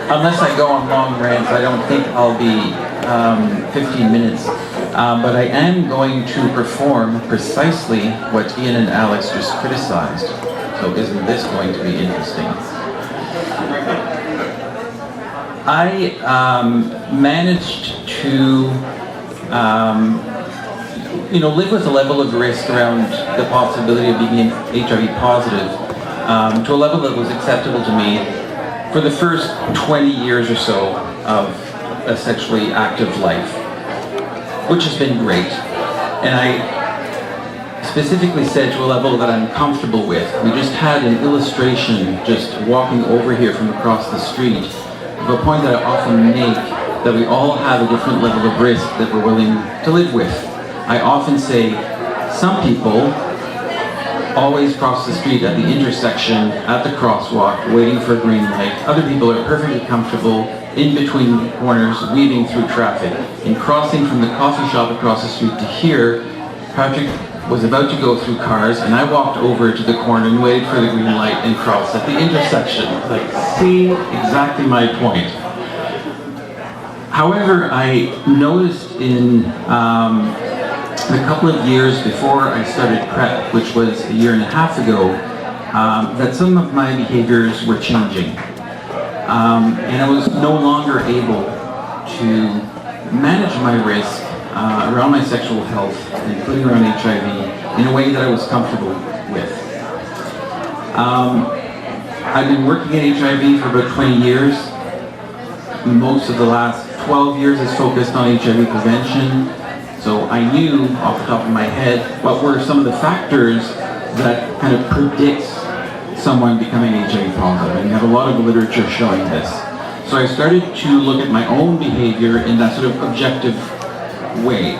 Unless I go on long rants, I don't think I'll be 15 minutes. But I am going to perform precisely what Ian and Alex just criticized. So isn't this going to be interesting? I managed to live with a level of risk around the possibility of being HIV positive to a level that was acceptable to me for the first 20 years or so of a sexually active life, which has been great. And I specifically said to a level that I'm comfortable with. We just had an illustration just walking over here from across the street of a point that I often make, that we all have a different level of risk that we're willing to live with. I often say some people always cross the street at the intersection, at the crosswalk, waiting for a green light. Other people are perfectly comfortable in between corners, weaving through traffic. In crossing from the coffee shop across the street to here, Patrick was about to go through cars, and I walked over to the corner and waited for the green light and crossed at the intersection. Like, see exactly my point. However, I noticed in the couple of years before I started PrEP, which was a year and a half ago, that some of my behaviors were changing. And I was no longer able to manage my risk around my sexual health, including around HIV, in a way that I was comfortable with. I've been working in HIV for about 20 years. Most of the last 12 years is focused on HIV prevention. So I knew off the top of my head what were some of the factors that kind of predicts someone becoming HIV positive, and you have a lot of literature showing this. So I started to look at my own behavior in that sort of objective way.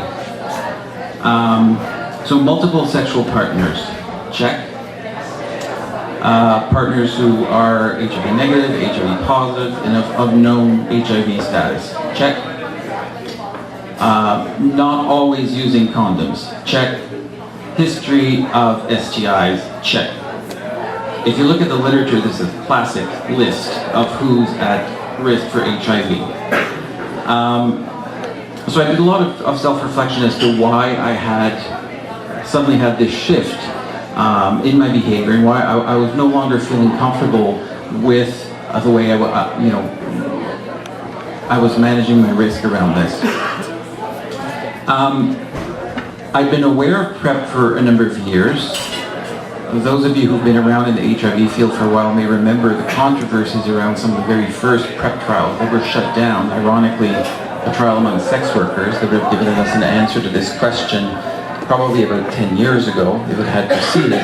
So multiple sexual partners, check. Partners who are HIV negative, HIV positive, and of known HIV status, check. Not always using condoms, check. History of STIs, check. If you look at the literature, this is a classic list of who's at risk for HIV. So I did a lot of self-reflection as to why I had suddenly had this shift in my behavior, and why I was no longer feeling comfortable with the way I was managing my risk around this. I've been aware of PrEP for a number of years. Those of you who've been around in the HIV field for a while may remember the controversies around some of the very first PrEP trials that were shut down. Ironically, a trial among sex workers that would have given us an answer to this question probably about 10 years ago, if it had proceeded.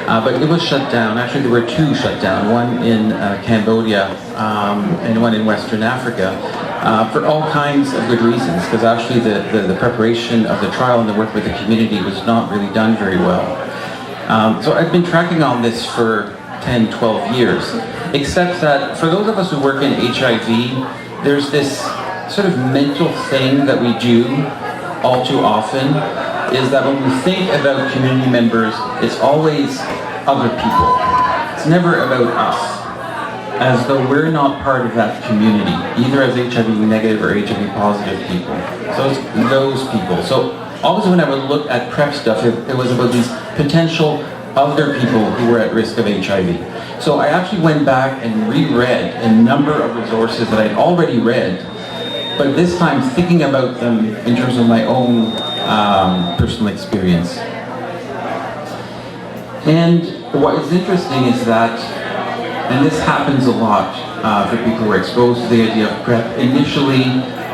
But it was shut down. Actually, there were two shut down, one in Cambodia and one in Western Africa, for all kinds of good reasons, because actually the preparation of the trial and the work with the community was not really done very well. So I've been tracking on this for 10, 12 years, except that for those of us who work in HIV, there's this sort of mental thing that we do all too often, is that when we think about community members, it's always other people. It's never about us, as though we're not part of that community, either as HIV negative or HIV positive people. So it's those people. So always when I would look at PrEP stuff, it was about these potential other people who were at risk of HIV. So I actually went back and reread a number of resources that I'd already read, but this time thinking about them in terms of my own personal experience. And what is interesting is that, and this happens a lot for people who are exposed to the idea of PrEP, initially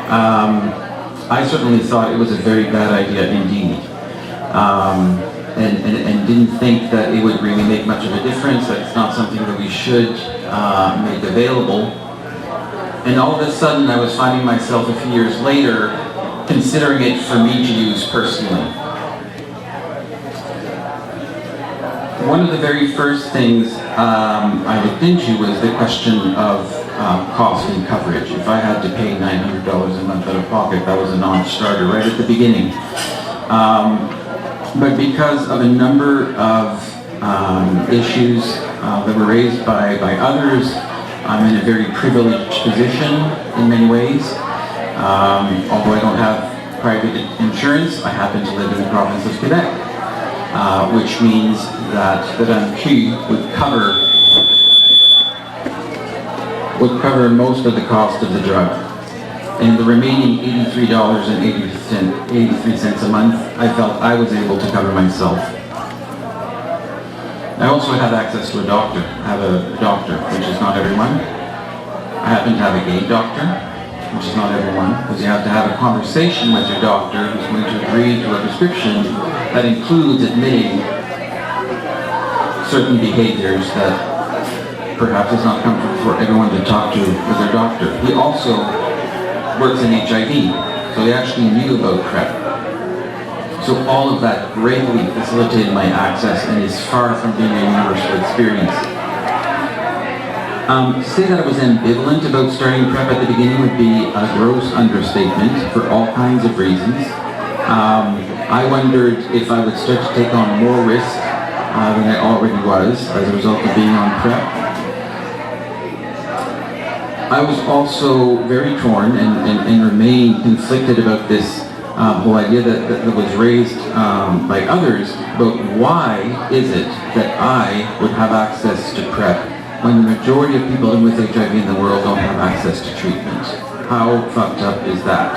I certainly thought it was a very bad idea indeed, and didn't think that it would really make much of a difference, that it's not something that we should make available. And all of a sudden I was finding myself a few years later considering it for me to use personally. One of the very first things I looked into was the question of cost and coverage. If I had to pay $900 a month out of pocket, that was a non-starter right at the beginning. But because of a number of issues that were raised by others, I'm in a very privileged position in many ways. Although I don't have private insurance, I happen to live in the province of Quebec, which means that the Q would cover most of the cost of the drug. And the remaining $83.83 a month, I felt I was able to cover myself. I also have access to a doctor. I have a doctor, which is not everyone. I happen to have a gay doctor, which is not everyone, because you have to have a conversation with your doctor who's going to agree to a prescription that includes admitting certain behaviors that perhaps is not comfortable for everyone to talk to with their doctor. He also works in HIV, so he actually knew about PrEP. So all of that greatly facilitated my access and is far from being a universal experience. To say that I was ambivalent about starting PrEP at the beginning would be a gross understatement for all kinds of reasons. I wondered if I would start to take on more risk than I already was as a result of being on PrEP. I was also very torn and remain conflicted about this whole idea that was raised by others about why is it that I would have access to PrEP when the majority of people living with HIV in the world don't have access to treatment. How fucked up is that?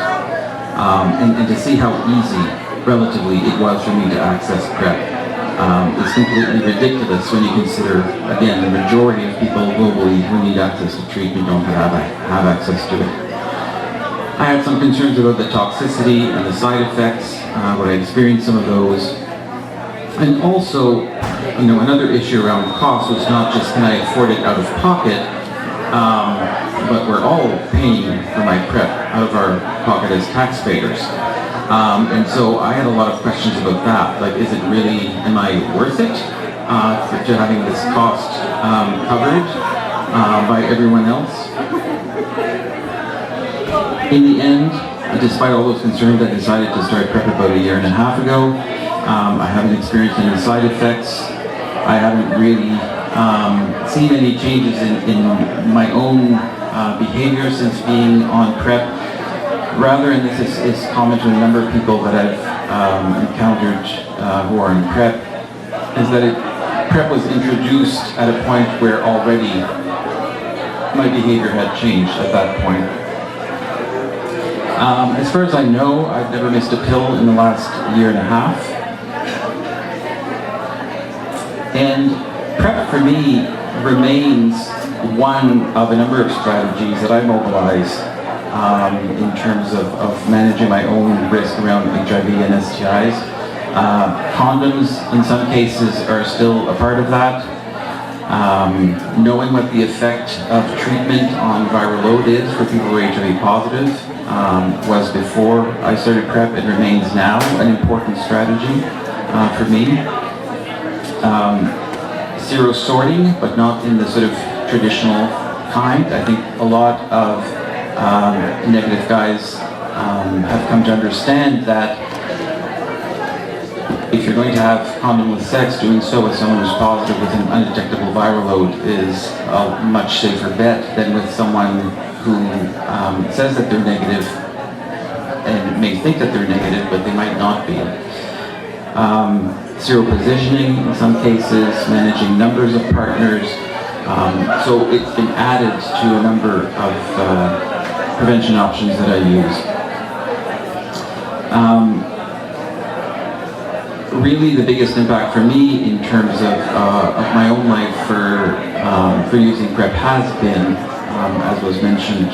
And to see how easy, relatively, it was for me to access PrEP is completely ridiculous when you consider, again, the majority of people globally who need access to treatment don't have access to it. I had some concerns about the toxicity and the side effects, but I experienced some of those. And also, another issue around cost was not just can I afford it out of pocket, but we're all paying for my PrEP out of our pocket as taxpayers. And so I had a lot of questions about that. Like, is it really, am I worth it to having this cost covered by everyone else? In the end, despite all those concerns, I decided to start PrEP about a year and a half ago. I haven't experienced any side effects. I haven't really seen any changes in my own behavior since being on PrEP. Rather, and this is common to a number of people that I've encountered who are in PrEP, is that PrEP was introduced at a point where already my behavior had changed at that point. As far as I know, I've never missed a pill in the last year and a half. And PrEP for me remains one of a number of strategies that I mobilize in terms of managing my own risk around HIV and STIs. Condoms, in some cases, are still a part of that. Knowing what the effect of treatment on viral load is for people who are HIV positive was before I started PrEP and remains now an important strategy for me. Sero-sorting, but not in the sort of traditional kind. I think a lot of negative guys have come to understand that if you're going to have condom-less sex, doing so with someone who's positive with an undetectable viral load is a much safer bet than with someone who says that they're negative and may think that they're negative, but they might not be. Seropositioning in some cases, managing numbers of partners. So it's been added to a number of prevention options that I use. Really, the biggest impact for me in terms of my own life for using PrEP has been, as was mentioned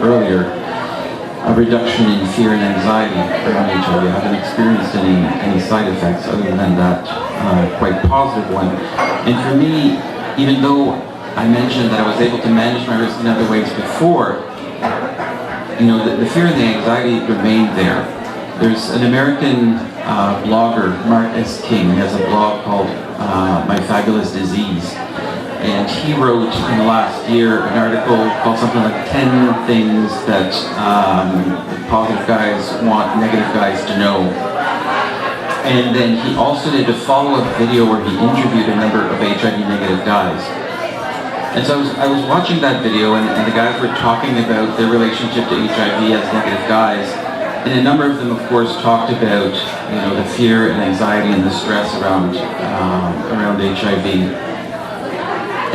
earlier, a reduction in fear and anxiety around HIV. I haven't experienced any side effects other than that quite positive one. And for me, even though I mentioned that I was able to manage my risk in other ways before, the fear and the anxiety remained there. There's an American blogger, Marc He has a blog called My Fabulous Disease. And he wrote in the last year an article called something like 10 things that positive guys want negative guys to know. And then he also did a follow-up video where he interviewed a number of HIV negative guys. And so I was watching that video, and the guys were talking about their relationship to HIV as negative guys. And a number of them, of course, talked about, you know, the fear and anxiety and the stress around HIV.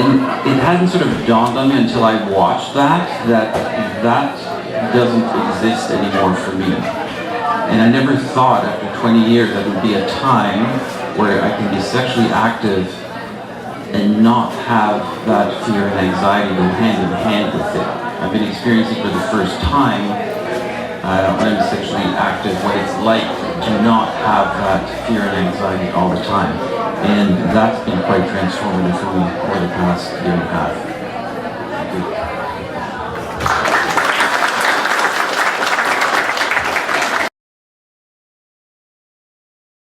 And it hadn't sort of dawned on me until I watched that doesn't exist anymore for me. And I never thought after 20 years that would be a time where I can be sexually active and not have that fear and anxiety go hand in hand with it. I've been experiencing for the first time when I'm sexually active what it's like to not have that fear and anxiety all the time. And that's been quite transformative for me over the past year and a half. Thank you.